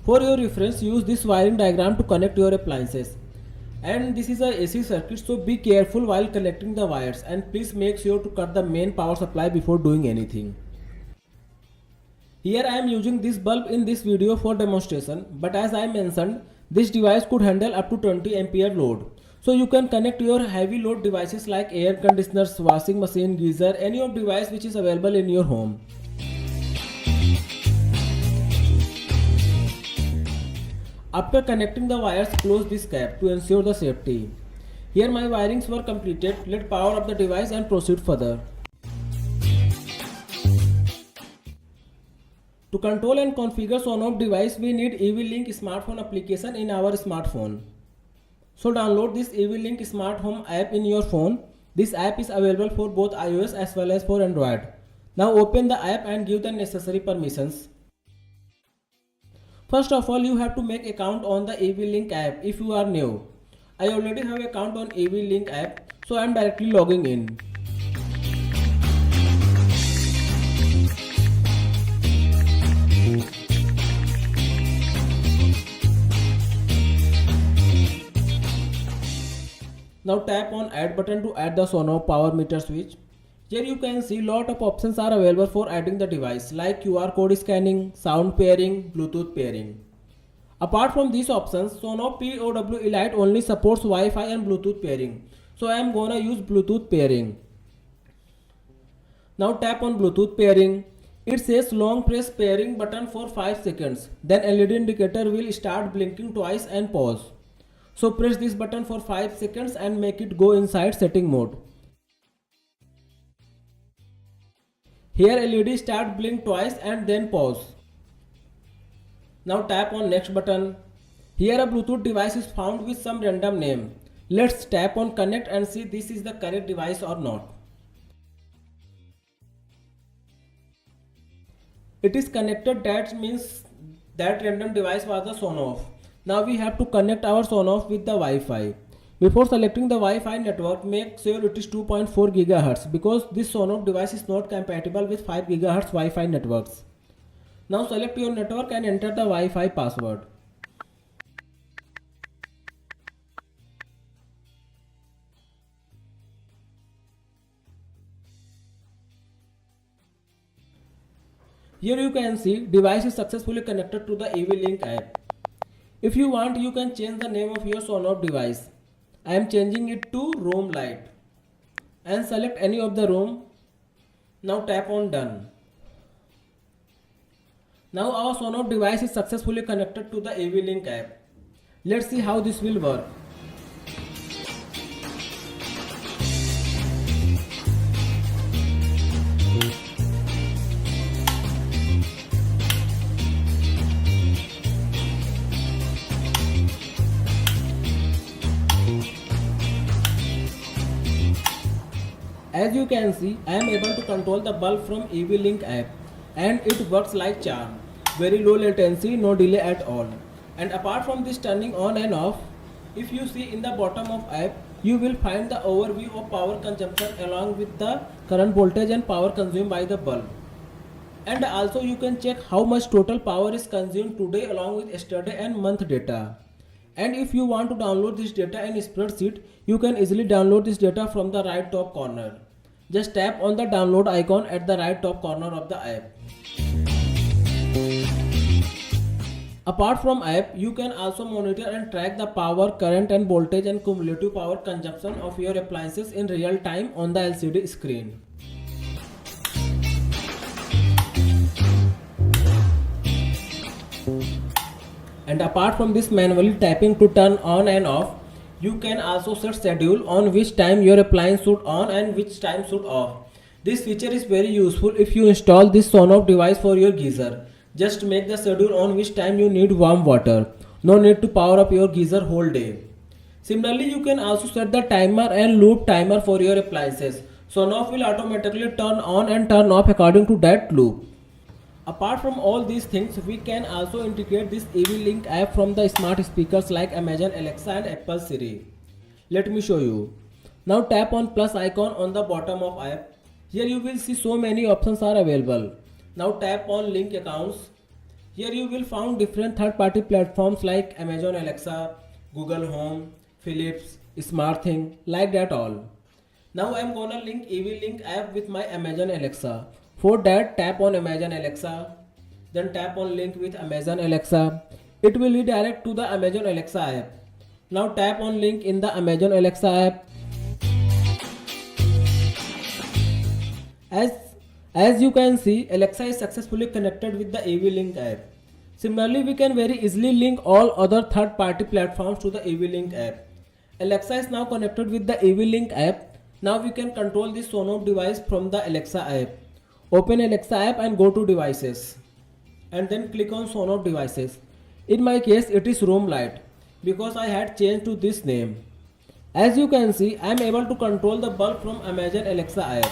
For your reference, use this wiring diagram to connect your appliances. And this is a AC circuit, so be careful while connecting the wires, and please make sure to cut the main power supply before doing anything. Here I am using this bulb in this video for demonstration, but as I mentioned, this device could handle up to 20 ampere load. So you can connect your heavy load devices like air conditioners, washing machine, geyser, any of device which is available in your home. After connecting the wires, close this cap to ensure the safety. Here my wirings were completed. Let's power up the device and proceed further. To control and configure on-off device, we need eWeLink smartphone application in our smartphone. So download this eWeLink Smart Home app in your phone. This app is available for both iOS as well as for Android. Now open the app and give the necessary permissions. First of all, you have to make account on the eWeLink app if you are new. I already have account on eWeLink app, so I am directly logging in. Now tap on add button to add the on-off power meter switch. Here you can see lot of options are available for adding the device like QR code scanning, sound pairing, Bluetooth pairing. Apart from these options, on-off POW Elite only supports Wi-Fi and Bluetooth pairing. So I am gonna use Bluetooth pairing. Now tap on Bluetooth pairing. It says long press pairing button for 5 seconds. Then LED indicator will start blinking twice and pause. So press this button for 5 seconds and make it go inside setting mode. Here LED start blink twice and then pause. Now tap on next button. Here a Bluetooth device is found with some random name. Let's tap on connect and see this is the correct device or not. It is connected, that means that random device was the on-off. Now we have to connect our on-off with the Wi-Fi. Before selecting the Wi-Fi network, make sure it is 2.4 GHz because this on-off device is not compatible with 5 GHz Wi-Fi networks. Now select your network and enter the Wi-Fi password. Here you can see device is successfully connected to the eWeLink app. If you want, you can change the name of your on-off device. I am changing it to room light and select any of the room. Now tap on done. Now our on-off device is successfully connected to the eWeLink app. Let's see how this will work. As you can see, I am able to control the bulb from eWeLink app and it works like charm. Very low latency, no delay at all. And apart from this turning on and off, if you see in the bottom of app, you will find the overview of power consumption along with the current voltage and power consumed by the bulb. And also you can check how much total power is consumed today along with yesterday and month data. And if you want to download this data in spreadsheet, you can easily download this data from the right top corner. Just tap on the download icon at the right top corner of the app. Apart from app, you can also monitor and track the power, current and voltage and cumulative power consumption of your appliances in real time on the LCD screen. And apart from this manually tapping to turn on and off, you can also set schedule on which time your appliance should on and which time should off. This feature is very useful if you install this on-off device for your geyser. Just make the schedule on which time you need warm water. No need to power up your geyser whole day. Similarly, you can also set the timer and loop timer for your appliances. So on-off will automatically turn on and turn off according to that loop. Apart from all these things, we can also integrate this eWeLink app from the smart speakers like Amazon Alexa and Apple Siri. Let me show you. Now tap on plus icon on the bottom of app. Here you will see so many options are available. Now tap on link accounts. Here you will find different third-party platforms like Amazon Alexa, Google Home, Philips, SmartThing, like that all. Now I am gonna link eWeLink app with my Amazon Alexa. For that, tap on Amazon Alexa, then tap on link with Amazon Alexa. It will redirect to the Amazon Alexa app. Now tap on link in the Amazon Alexa app. As you can see, Alexa is successfully connected with the eWeLink app. Similarly, we can very easily link all other third-party platforms to the eWeLink app. Alexa is now connected with the eWeLink app. Now we can control this Sonos device from the Alexa app. Open Alexa app and go to devices. And then click on Sonos devices. In my case, it is room light because I had changed to this name. As you can see, I am able to control the bulb from Amazon Alexa app.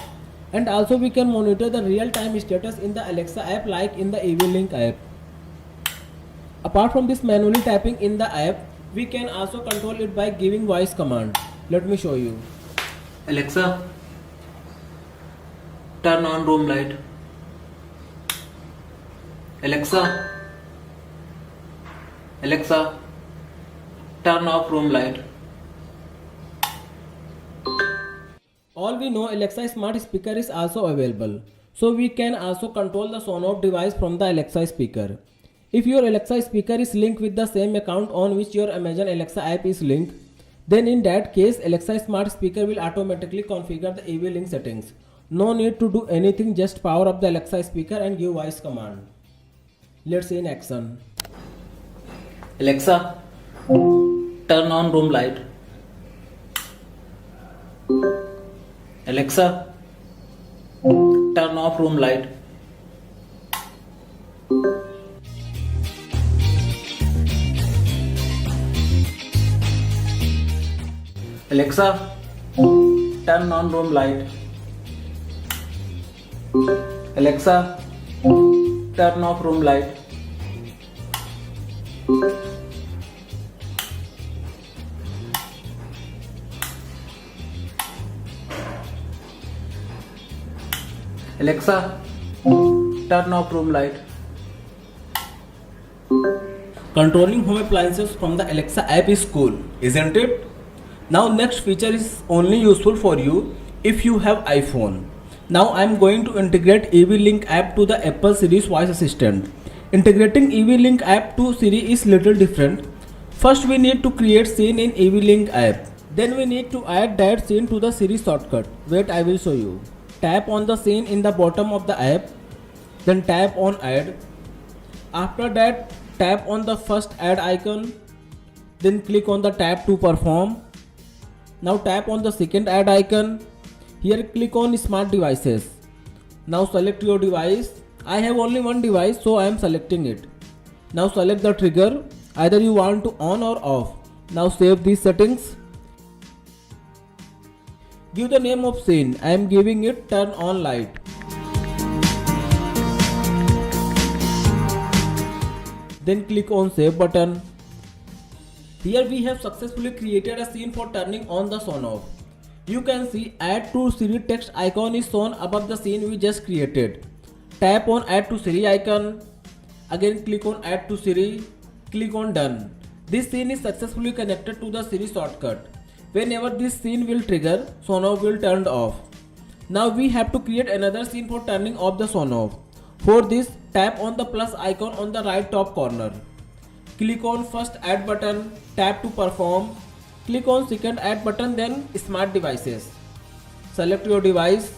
And also we can monitor the real-time status in the Alexa app like in the eWeLink app. Apart from this manually tapping in the app, we can also control it by giving voice command. Let me show you. Alexa, turn on room light. Alexa, turn off room light. All we know, Alexa smart speaker is also available. So we can also control the Sonos device from the Alexa speaker. If your Alexa speaker is linked with the same account on which your Amazon Alexa app is linked, then in that case, Alexa smart speaker will automatically configure the eWeLink settings. No need to do anything, just power up the Alexa speaker and give voice command. Let's see in action. Alexa, turn on room light. Alexa, turn off room light. Alexa, turn on room light. Alexa, turn off room light. Alexa, turn off room light. Controlling home appliances from the Alexa app is cool, isn't it? Now next feature is only useful for you if you have iPhone. Now I am going to integrate eWeLink app to the Apple Siri's voice assistant. Integrating eWeLink app to Siri is little different. First we need to create scene in eWeLink app. Then we need to add that scene to the Siri shortcut. Wait, I will show you. Tap on the scene in the bottom of the app. Then tap on add. After that, tap on the first add icon. Then click on the tab to perform. Now tap on the second add icon. Here click on smart devices. Now select your device. I have only one device, so I am selecting it. Now select the trigger. Either you want to on or off. Now save these settings. Give the name of scene. I am giving it turn on light. Then click on save button. Here we have successfully created a scene for turning on the Sonos. You can see add to Siri text icon is shown above the scene we just created. Tap on add to Siri icon. Again click on add to Siri. Click on done. This scene is successfully connected to the Siri shortcut. Whenever this scene will trigger, Sonos will turn off. Now we have to create another scene for turning off the Sonos. For this, tap on the plus icon on the right top corner. Click on first add button, tap to perform. Click on second add button, then smart devices. Select your device,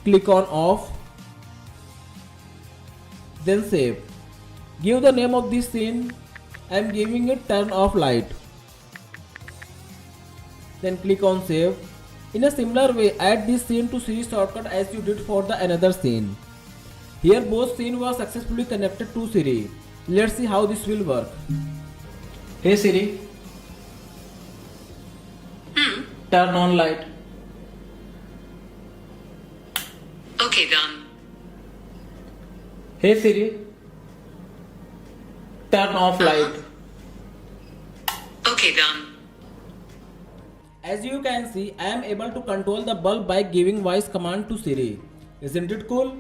click on off, then save. Give the name of this scene. I am giving it turn off light. Then click on save. In a similar way, add this scene to Siri shortcut as you did for the another scene. Here both scenes were successfully connected to Siri. Let's see how this will work. Hey Siri, turn on light. Okay, done. Hey Siri, turn off light. Okay, done. As you can see, I am able to control the bulb by giving voice command to Siri. Isn't it cool?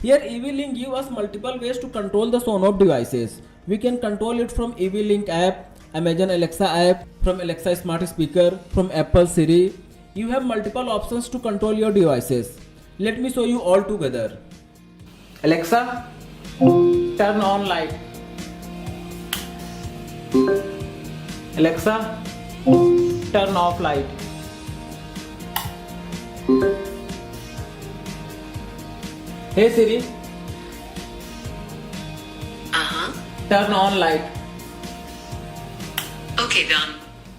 Here eWeLink gives us multiple ways to control the Sonos devices. We can control it from eWeLink app, Amazon Alexa app, from Alexa smart speaker, from Apple Siri. You have multiple options to control your devices. Let me show you all together. Alexa, turn on light. Alexa, turn off light. Hey Siri, Uh huh. turn on light. Okay, done.